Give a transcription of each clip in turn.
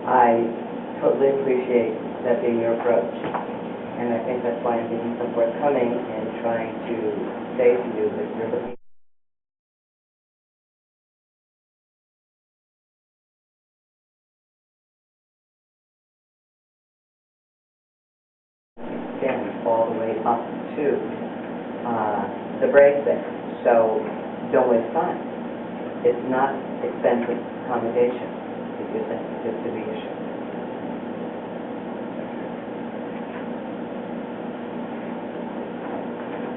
I totally appreciate that being your approach, and I think that's why I'm being so forthcoming and trying to say to you that you're looking all the way up to the break there. So don't waste time. It's not expensive accommodation if you think it's to be issued.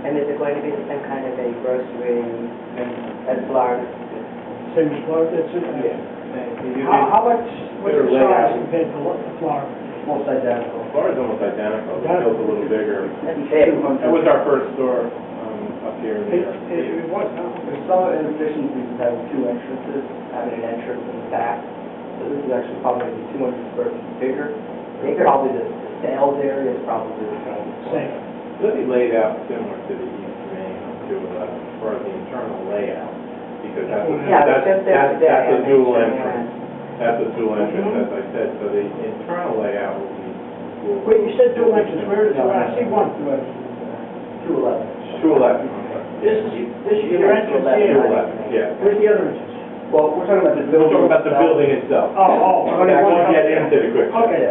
And is it going to be the same kind of a grocery as Florida? Same as Florida, that's it? Yeah. How much, what's the size compared to Florida? Almost identical. Florida's almost identical. It's built a little bigger. That's big. It was our first store up here in the It was, huh? There's some inefficiencies of having two entrances, having an entrance in the back. So this is actually probably 200 square feet bigger. Probably the sales area is probably the same. It'll be laid out similar to the East Main as far as the internal layout, because that's a dual entrance. That's a dual entrance, as I said. So the internal layout will be. Wait, you said dual entrance. Where is it? I see one dual entrance. 211. 211. This is your entrance here. 211. Yeah. Where's the other entrance? Well, we're talking about the building. We're talking about the building itself. Oh. Okay, I want to get into the quick. Okay.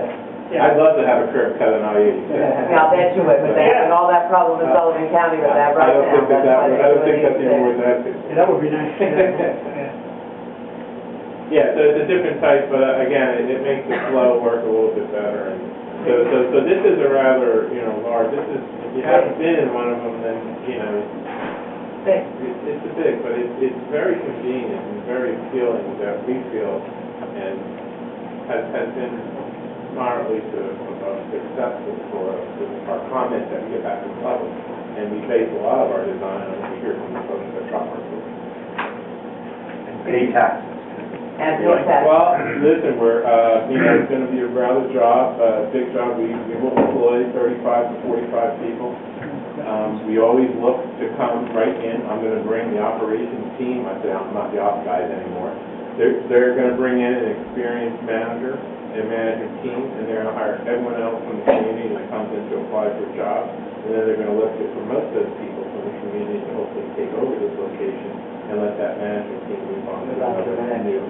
Yeah. I'd love to have a curb cut on I-80. I'll bet you would, with that, and all that problem in Sullivan County with that right now. I don't think that's even worth asking. Yeah, that would be nice. Yeah, so it's a different type, but again, it makes the flow work a little bit better. And so this is a rather, large. This is, if you haven't been in one of them, then, it's a big, but it's very convenient and very appealing that we feel, and has been moderately successful for our comments that we get back to the public. And we base a lot of our design on what we hear from the folks that shop our stores. And pay taxes. And pay taxes. Well, listen, we're, it's going to be a rather big job. We will employ 35 to 45 people. We always look to come right in. I'm going to bring the operations team. I say I'm not the ops guys anymore. They're going to bring in an experienced manager and management team, and they're going to hire everyone else from the community that comes in to apply for a job. And then they're going to look to promote those people from the community to hopefully take over this location and let that management team move on to another new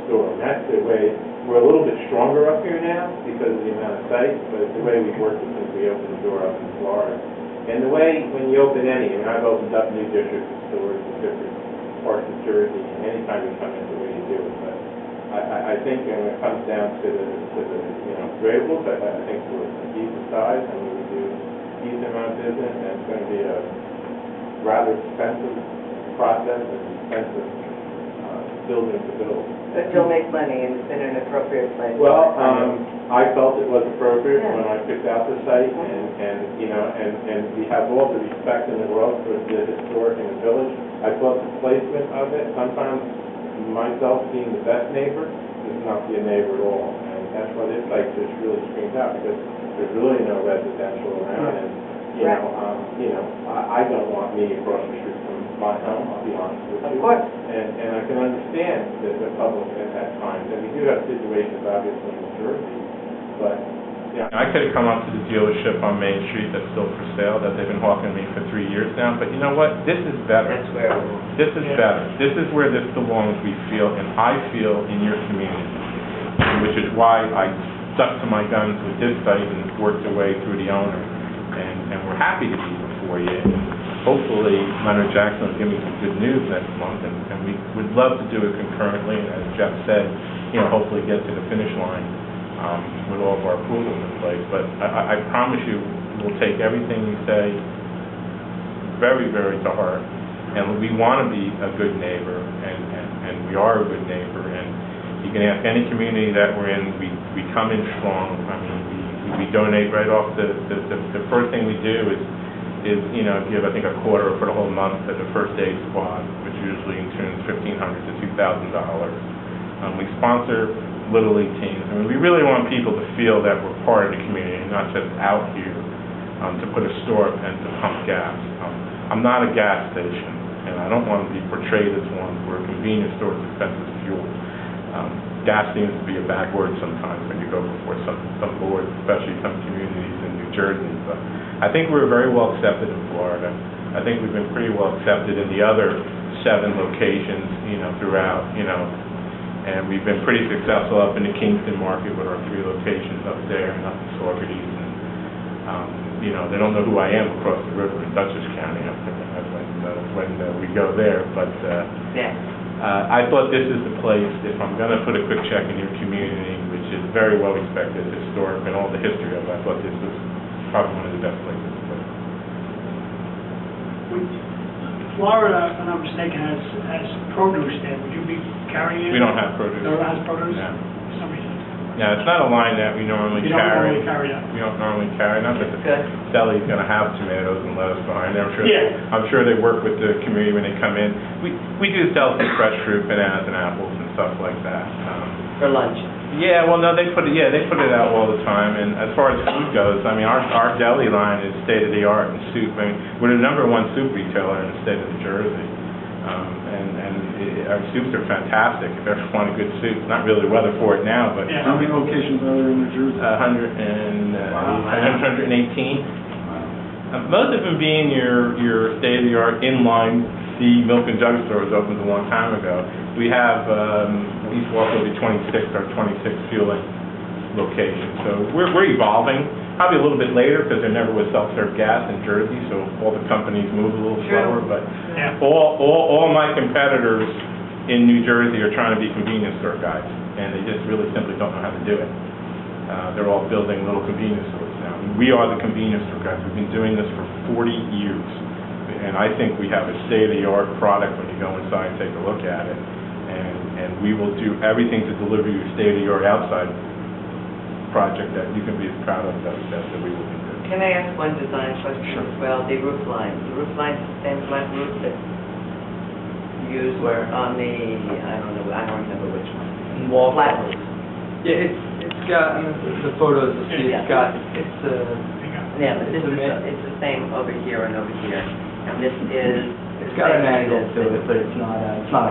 store. And that's the way. We're a little bit stronger up here now because of the amount of sites, but it's the way we've worked since we opened the door up in Florida. And the way, when you open I've opened up new districts of stores in different parts of Jersey, and anytime you come in, the way you do it. But I think when it comes down to the gradables, I think we're a decent size, and we do a decent amount of business, and it's going to be a rather expensive process and expensive building to build. But you'll make money, and it's in an appropriate place. Well, I felt it was appropriate when I picked out the site, and we have all the respect in the world for the historic in the village. I thought the placement of it, sometimes myself being the best neighbor, is not be a neighbor at all, and that's why this site just really screams out, because there's really no residential around, and I don't want me across the street from my home, I'll be honest with you. Of course. And I can understand the public at times, and we do have situations obviously in New Jersey, but I could have come up to the dealership on Main Street that's still for sale, that they've been hawking me for 3 years now, but you know what? This is better. That's where This is better. This is where this belongs, we feel, and I feel in your community, which is why I stuck to my guns with this site and worked away through the owner. And we're happy to be before you. And hopefully, Leonard Jackson will give me some good news next month, and we would love to do it concurrently, and as Jeff said, hopefully get to the finish line with all of our approvals in place. But I promise you, we'll take everything you say very, very to heart, and we want to be a good neighbor, and we are a good neighbor, and you can ask any community that we're in, we come in strong. I mean, we donate right off the first thing we do is give I think a quarter for the whole month to the first aid squad, which usually tunes $1,500 to $2,000. We sponsor Little League teams. I mean, we really want people to feel that we're part of the community, not just out here to put a store and to pump gas. I'm not a gas station, and I don't want to be portrayed as one. We're a convenience store with expensive fuel. gas seems to be a bad word sometimes when you go before some boards, especially some communities in New Jersey. But I think we're very well accepted in Florida. I think we've been pretty well accepted in the other 7 locations, throughout, and we've been pretty successful up in the Kingston market with our 3 locations up there and up in Saugerties. And, they don't know who I am across the river in Dutchess County when we go there. But I thought this is the place, if I'm going to put a quick check in your community, which is very well respected, historic, and all the history of it, I thought this was probably one of the best places to put it. Florida, if I'm not mistaken, has produce there. Would you be carrying it? We don't have produce. No, it has produce? No. For some reason. Yeah, it's not a line that we normally You don't carry. normally carry that? We don't normally carry, not that the deli's going to have tomatoes and lettuce behind there. Yeah. I'm sure they work with the community when they come in. We do sell some fresh fruit, bananas and apples and stuff like that. For lunch. Yeah, well, no, they put it out all the time. And as far as food goes, I mean, our deli line is state-of-the-art in soup. I mean, we're the #1 soup retailer in the state of New Jersey. Our soups are fantastic. If you ever want a good soup, not really the weather for it now, but Yeah. How many locations are there in New Jersey? 118. Most of them being your state-of-the-art inline milk and jug store was opened a long time ago. We have East Walker will be 26, our 26th fueling location. So we're evolving. Probably a little bit later because there never was self-serve gas in Jersey, so all the companies move a little slower. But all my competitors in New Jersey are trying to be convenience store guys, and they just really simply don't know how to do it. They're all building little convenience stores now. We are the convenience store guys. We've been doing this for 40 years, and I think we have a state-of-the-art product when you go inside and take a look at it. And we will do everything to deliver you a state-of-the-art outside project that you can be as proud of that we will be doing. Can I ask one design question as well? The roof line. The roof line is the same flat roof that you use where on the, I don't remember which one. Wall Flat roof. Yeah, it's got, I mean, the photos, you see, it's got, Yeah, but this is, it's the same over here and over here. And this is... it's got an angle to it, but it's not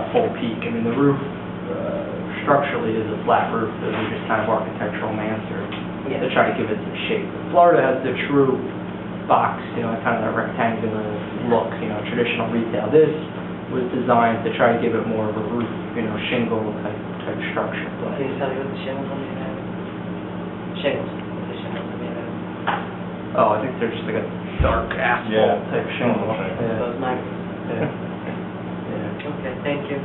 a full peak. I mean, the roof structurally is a flat roof. Those are just kind of architectural answers to try to give it some shape. Florida has the true box, kind of that rectangular look, traditional retail. This was designed to try to give it more of a roof, shingle type structure. Can you tell me what the shingles are made out of? Shingles. What the shingles are made out of? Oh, I think they're just like a dark asphalt type shingle. Those nice. Yeah. Okay, thank you.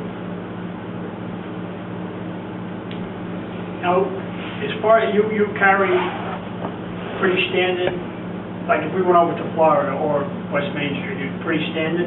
Now, as far as you carry pretty standard, like if we went over to Florida or West Main Street, you're pretty standard.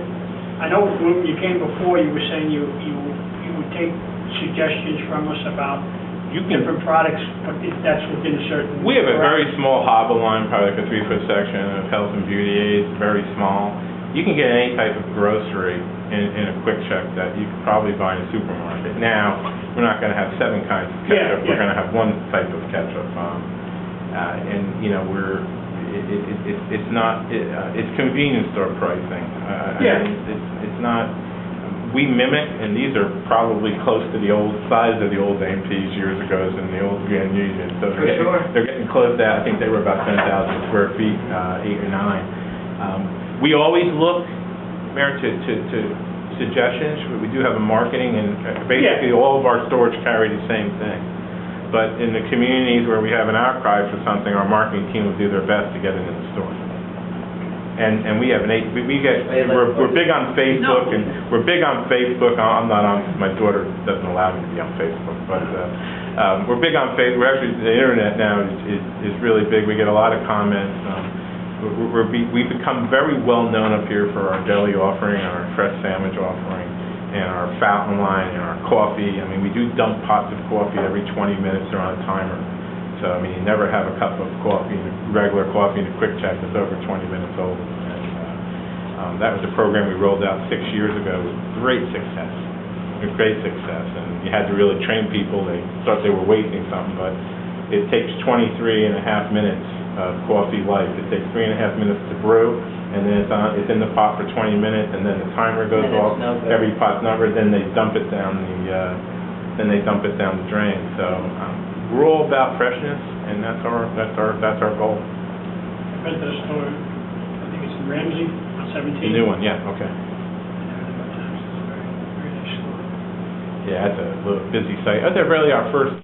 I know when you came before, you were saying you would take suggestions from us about different products, but if that's within a certain... We have a very small hobble line, probably like a 3-foot section of health and beauty aids, very small. You can get any type of grocery in a quick check that you could probably buy in a supermarket. Now, we're not going to have 7 kinds of ketchup. We're going to have 1 type of ketchup. It's not, it's convenience store pricing. It's not, we mimic, and these are probably close to the old size of the old AMPs years ago in the old Grand Union. So they're getting close to that. I think they were about 10,000 square feet, 8 or 9. We always look, Mayor, to suggestions. We do have a marketing, and basically all of our stores carry the same thing. But in the communities where we have an outcry for something, our marketing team will do their best to get it in the store. And we have we're big on Facebook, and we're big on Facebook. I'm not on, my daughter doesn't allow me to be on Facebook, but we're big on Facebook. We're actually, the internet now is really big. We get a lot of comments. We've become very well known up here for our deli offering, our fresh sandwich offering, and our fountain line, and our coffee. I mean, we do dump pots of coffee every 20 minutes. They're on a timer. So, I mean, you never have a cup of coffee, regular coffee in a quick check that's over 20 minutes old. And that was a program we rolled out 6 years ago with great success. And you had to really train people. They thought they were wasting something, but it takes 23 and a half minutes of coffee life. It takes 3.5 minutes to brew, and then it's in the pot for 20 minutes, and then the timer goes off. Every pot's numbered, then they dump it down then they dump it down the drain. So we're all about freshness, and that's our goal. I've been to the store, I think it's in Ramsey, on 17. The new one, yeah, okay. Very, very nice store. Yeah, that's a little busy site. They're really our first